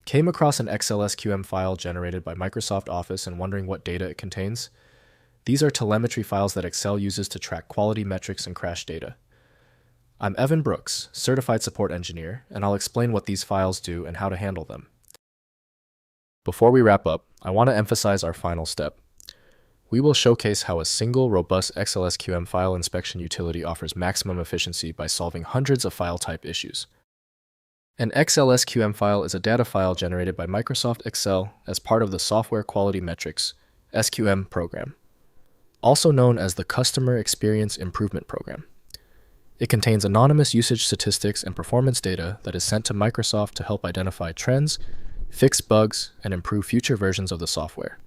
Came across an XLSQM file generated by Microsoft Office and wondering what data it contains? These are telemetry files that Excel uses to track quality metrics and crash data. I'm Evan Brooks, Certified Support Engineer, and I'll explain what these files do and how to handle them. Before we wrap up, I want to emphasize our final step. We will showcase how a single, robust XLSQM file inspection utility offers maximum efficiency by solving hundreds of file type issues. An XLSQM file is a data file generated by Microsoft Excel as part of the Software Quality Metrics (SQM) program, also known as the Customer Experience Improvement Program. It contains anonymous usage statistics and performance data that is sent to Microsoft to help identify trends, fix bugs, and improve future versions of the software.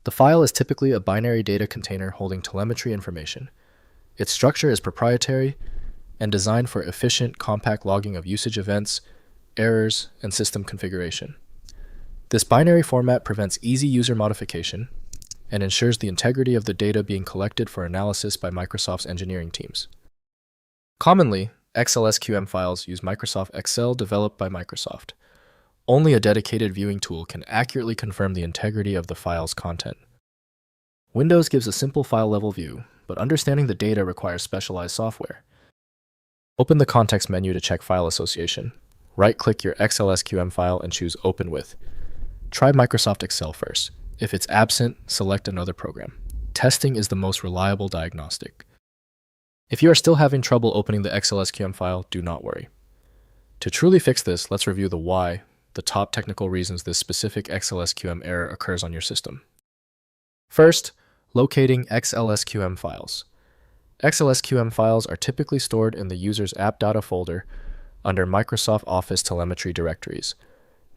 The file is typically a binary data container holding telemetry information. Its structure is proprietary and designed for efficient, compact logging of usage events, errors, and system configuration. This binary format prevents easy user modification and ensures the integrity of the data being collected for analysis by Microsoft's engineering teams. Commonly, XLSQM files use Microsoft Excel developed by Microsoft. Only a dedicated viewing tool can accurately confirm the integrity of the file's content. Windows gives a simple file-level view, but understanding the data requires specialized software. Open the context menu to check file association. Right-click your XLSQM file and choose Open With. Try Microsoft Excel first. If it's absent, select another program. Testing is the most reliable diagnostic. If you are still having trouble opening the XLSQM file, do not worry. To truly fix this, let's review the why, the top technical reasons this specific XLSQM error occurs on your system. First, locating XLSQM files. XLSQM files are typically stored in the user's app data folder under Microsoft Office telemetry directories.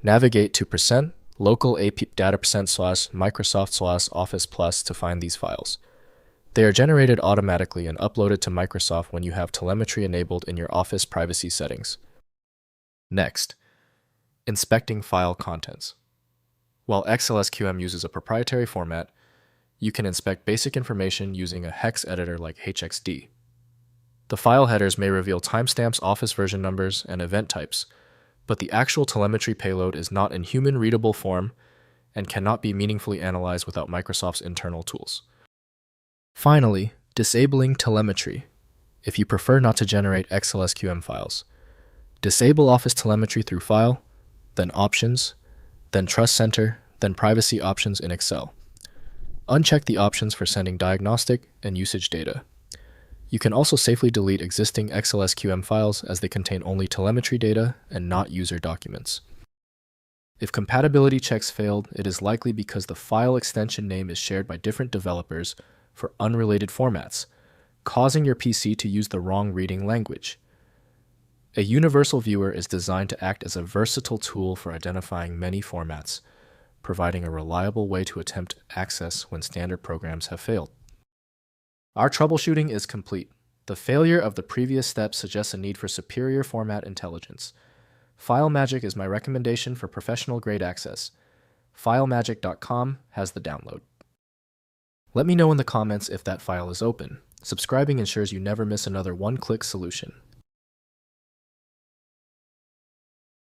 Navigate to %local AP data %/Microsoft/Office Plus to find these files. They are generated automatically and uploaded to Microsoft when you have telemetry enabled in your Office privacy settings. Next, inspecting file contents. While XLSQM uses a proprietary format, you can inspect basic information using a hex editor like HXD. The file headers may reveal timestamps, Office version numbers, and event types, but the actual telemetry payload is not in human-readable form and cannot be meaningfully analyzed without Microsoft's internal tools. Finally, disabling telemetry. If you prefer not to generate XLSQM files, disable Office telemetry through File, then Options, then Trust Center, then Privacy Options in Excel. Uncheck the options for sending diagnostic and usage data. You can also safely delete existing XLSQM files as they contain only telemetry data and not user documents. If compatibility checks failed, it is likely because the file extension name is shared by different developers for unrelated formats, causing your PC to use the wrong reading language. A universal viewer is designed to act as a versatile tool for identifying many formats, providing a reliable way to attempt access when standard programs have failed. Our troubleshooting is complete. The failure of the previous steps suggests a need for superior format intelligence. FileMagic is my recommendation for professional-grade access. FileMagic.com has the download. Let me know in the comments if that file is open. Subscribing ensures you never miss another one-click solution.